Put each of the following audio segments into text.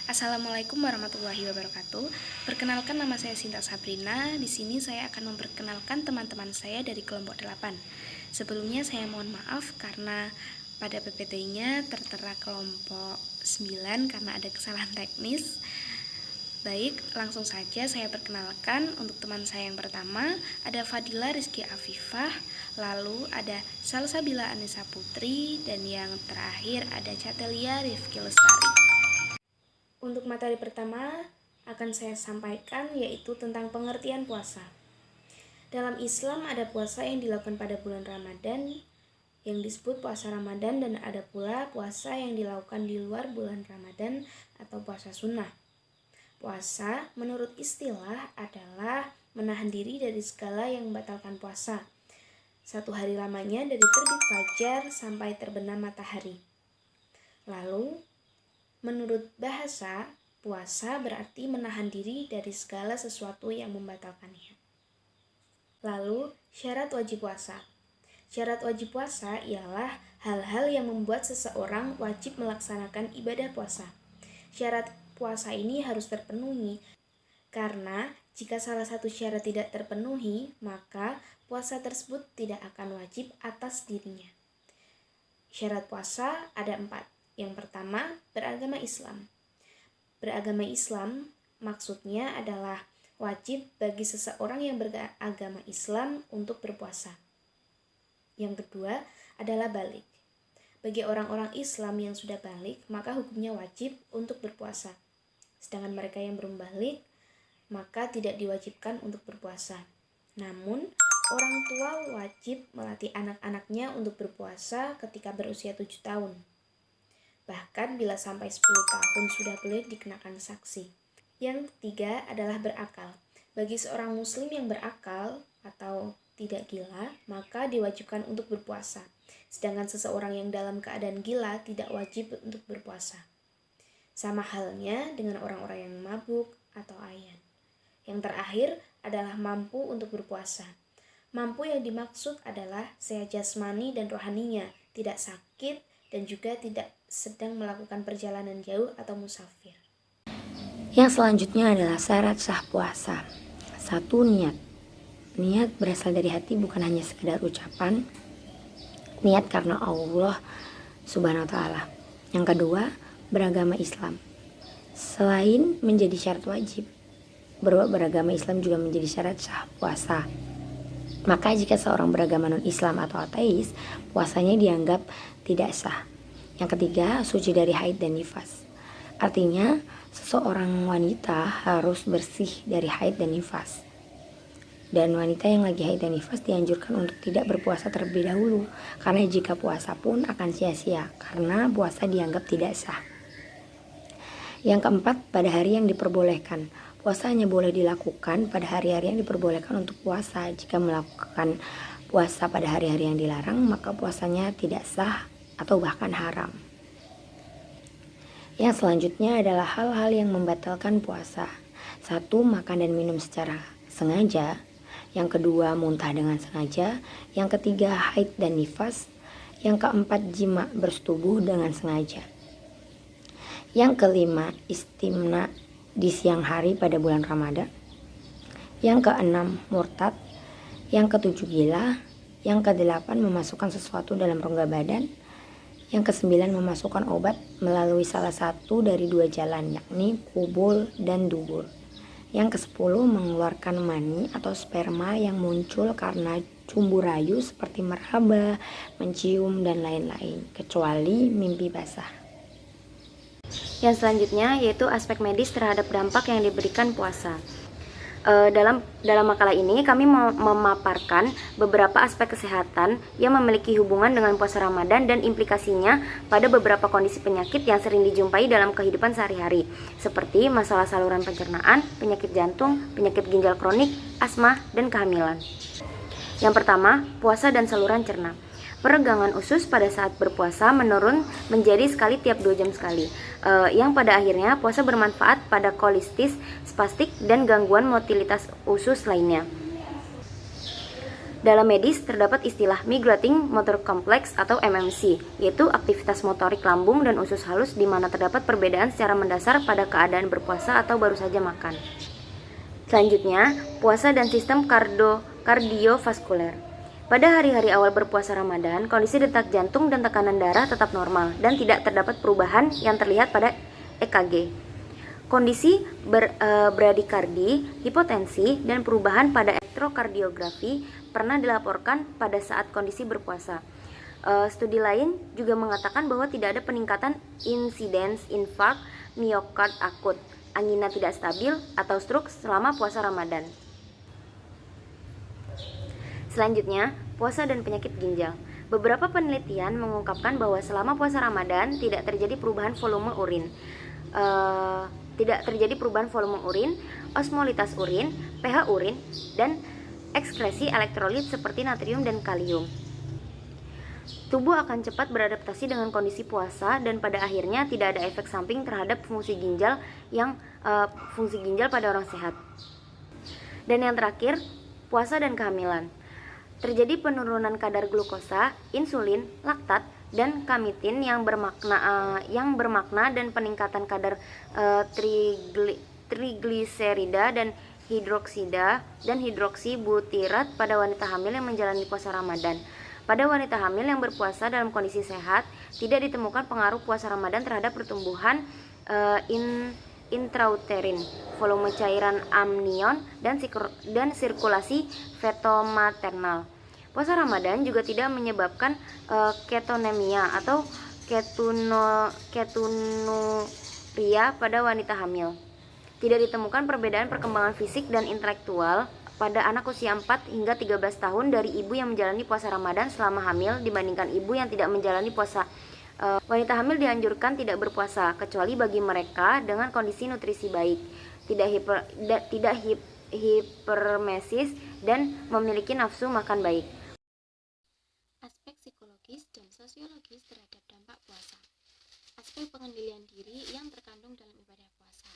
Assalamualaikum warahmatullahi wabarakatuh. Perkenalkan, nama saya Sinta Sabrina. Di sini saya akan memperkenalkan teman-teman saya dari kelompok 8. Sebelumnya saya mohon maaf karena pada PPT-nya tertera kelompok 9 karena ada kesalahan teknis. Baik, langsung saja saya perkenalkan. Untuk teman saya yang pertama ada Fadila Rizky Afifah, lalu ada Salsabila Anissa Putri, dan yang terakhir ada Catelia Rifki Lestari. Untuk materi pertama akan saya sampaikan yaitu tentang pengertian puasa. Dalam Islam ada puasa yang dilakukan pada bulan Ramadan yang disebut puasa Ramadan, dan ada pula puasa yang dilakukan di luar bulan Ramadan atau puasa sunnah. Puasa menurut istilah adalah menahan diri dari segala yang membatalkan puasa. Satu hari lamanya dari terbit fajar sampai terbenam matahari. Lalu menurut bahasa, puasa berarti menahan diri dari segala sesuatu yang membatalkannya. Lalu, syarat wajib puasa. Syarat wajib puasa ialah hal-hal yang membuat seseorang wajib melaksanakan ibadah puasa. Syarat puasa ini harus terpenuhi, karena jika salah satu syarat tidak terpenuhi, maka puasa tersebut tidak akan wajib atas dirinya. Syarat puasa ada 4. Yang pertama, beragama Islam. Beragama Islam maksudnya adalah wajib bagi seseorang yang beragama Islam untuk berpuasa. Yang kedua adalah balik. Bagi orang-orang Islam yang sudah balik, maka hukumnya wajib untuk berpuasa. Sedangkan mereka yang belum balik, maka tidak diwajibkan untuk berpuasa. Namun, orang tua wajib melatih anak-anaknya untuk berpuasa ketika berusia 7 tahun. Bahkan bila sampai 10 tahun sudah boleh dikenakan sanksi. Yang ketiga adalah berakal. Bagi seorang muslim yang berakal atau tidak gila, maka diwajibkan untuk berpuasa. Sedangkan seseorang yang dalam keadaan gila tidak wajib untuk berpuasa. Sama halnya dengan orang-orang yang mabuk atau ayan. Yang terakhir adalah mampu untuk berpuasa. Mampu yang dimaksud adalah sehat jasmani dan rohaninya, tidak sakit, dan juga tidak sedang melakukan perjalanan jauh atau musafir. Yang selanjutnya adalah syarat sah puasa. 1. Niat. Niat berasal dari hati, bukan hanya sekedar ucapan. Niat karena Allah Subhanahu wa ta'ala. Yang kedua, beragama Islam. Selain menjadi syarat wajib, beragama Islam juga menjadi syarat sah puasa. Maka jika seorang beragama non-Islam atau ateis, puasanya dianggap tidak sah. Yang ketiga, suci dari haid dan nifas. Artinya, seseorang wanita harus bersih dari haid dan nifas. Dan wanita yang lagi haid dan nifas dianjurkan untuk tidak berpuasa terlebih dahulu, karena jika puasa pun akan sia-sia, karena puasa dianggap tidak sah. Yang keempat, pada hari yang diperbolehkan. Puasa hanya boleh dilakukan pada hari-hari yang diperbolehkan untuk puasa. Jika melakukan puasa pada hari-hari yang dilarang, maka puasanya tidak sah atau bahkan haram. Yang selanjutnya adalah hal-hal yang membatalkan puasa. 1. Makan dan minum secara sengaja. Yang kedua, muntah dengan sengaja. Yang ketiga, haid dan nifas. Yang keempat, jima bersetubuh dengan sengaja. Yang kelima, istimna di siang hari pada bulan Ramadan. Yang keenam, murtad. Yang ketujuh, gila. Yang kedelapan, memasukkan sesuatu dalam rongga badan. Yang kesembilan, memasukkan obat melalui salah satu dari 2 jalan, yakni kubul dan dubur. Yang kesepuluh, mengeluarkan mani atau sperma yang muncul karena cumbu rayu seperti meraba, mencium, dan lain-lain, kecuali mimpi basah. Yang selanjutnya yaitu aspek medis terhadap dampak yang diberikan puasa. Dalam makalah ini kami memaparkan beberapa aspek kesehatan yang memiliki hubungan dengan puasa Ramadan dan implikasinya pada beberapa kondisi penyakit yang sering dijumpai dalam kehidupan sehari-hari, seperti masalah saluran pencernaan, penyakit jantung, penyakit ginjal kronik, asma, dan kehamilan. Yang pertama, puasa dan saluran cerna. Peregangan usus pada saat berpuasa menurun menjadi sekali tiap 2 jam sekali, yang pada akhirnya puasa bermanfaat pada kolistis, spastik, dan gangguan motilitas usus lainnya. Dalam medis terdapat istilah migrating motor complex atau MMC, yaitu aktivitas motorik lambung dan usus halus di mana terdapat perbedaan secara mendasar pada keadaan berpuasa atau baru saja makan. Selanjutnya, puasa dan sistem kardiovaskuler. Pada hari-hari awal berpuasa Ramadan, kondisi detak jantung dan tekanan darah tetap normal dan tidak terdapat perubahan yang terlihat pada EKG. Kondisi bradikardi, hipotensi, dan perubahan pada elektrokardiografi pernah dilaporkan pada saat kondisi berpuasa. Studi lain juga mengatakan bahwa tidak ada peningkatan insiden infark miokard akut, angina tidak stabil, atau stroke selama puasa Ramadan. Selanjutnya, puasa dan penyakit ginjal. Beberapa penelitian mengungkapkan bahwa selama puasa Ramadan tidak terjadi perubahan volume urin, osmolitas urin, pH urin, dan ekskresi elektrolit seperti natrium dan kalium. Tubuh akan cepat beradaptasi dengan kondisi puasa dan pada akhirnya tidak ada efek samping terhadap fungsi ginjal pada orang sehat. Dan yang terakhir, puasa dan kehamilan. Terjadi penurunan kadar glukosa, insulin, laktat, dan kamitin yang bermakna dan peningkatan kadar trigliserida dan hidroksibutirat pada wanita hamil yang menjalani puasa Ramadan. Pada wanita hamil yang berpuasa dalam kondisi sehat, tidak ditemukan pengaruh puasa Ramadan terhadap pertumbuhan intrauterin, volume cairan amnion, dan sirkulasi feto-maternal. Puasa Ramadan juga tidak menyebabkan ketonemia atau ketonuria pada wanita hamil. Tidak ditemukan perbedaan perkembangan fisik dan intelektual pada anak usia 4 hingga 13 tahun dari ibu yang menjalani puasa Ramadan selama hamil dibandingkan ibu yang tidak menjalani puasa. Wanita hamil dianjurkan tidak berpuasa kecuali bagi mereka dengan kondisi nutrisi baik, tidak hipermesis, dan memiliki nafsu makan baik. Aspek psikologis dan sosiologis terhadap dampak puasa. Aspek pengendalian diri yang terkandung dalam ibadah puasa.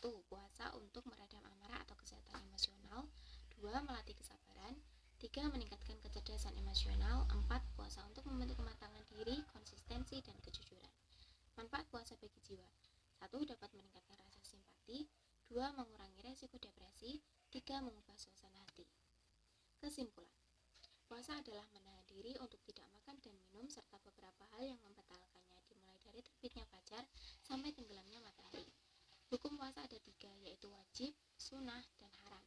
1. Puasa untuk meredam amarah atau kesehatan emosional. 2. Melatih kesabaran. 3. Meningkatkan kecerdasan emosional. 4. Puasa untuk membentuk kematangan diri, konsistensi, dan kejujuran. Manfaat puasa bagi jiwa. 1. Dapat meningkatkan rasa simpati. 2. Mengurangi resiko depresi. 3. Mengubah suasana hati. Kesimpulan, puasa adalah menahan diri untuk tidak makan dan minum serta beberapa hal yang membatalkannya, dimulai dari terbitnya fajar sampai tenggelamnya matahari. Hukum puasa ada 3, yaitu wajib, sunnah, dan haram.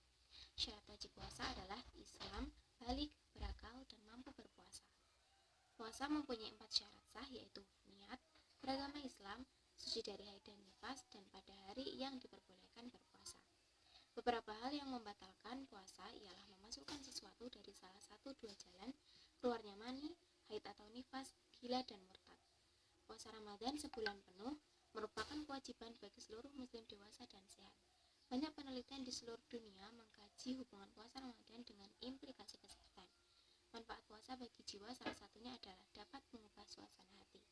Syarat wajib puasa adalah Islam, balik, berakal, dan mampu berpuasa. Puasa mempunyai 4 syarat sah, yaitu niat, beragama Islam, suci dari haid dan nifas, dan pada hari yang diperbolehkan berpuasa. Beberapa hal yang membatalkan puasa ialah memasukkan sesuatu dari salah satu 2 jalan, keluarnya mani, haid atau nifas, gila, dan murtad. Puasa Ramadan sebulan penuh merupakan kewajiban bagi seluruh muslim dewasa dan sehat. Banyak penelitian di seluruh dunia mengkaji hubungan puasa Ramadan dengan implikasi kesehatan. Manfaat puasa bagi jiwa salah satunya adalah dapat mengubah suasana hati.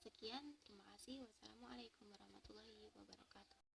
Sekian, terima kasih. Wassalamualaikum warahmatullahi wabarakatuh.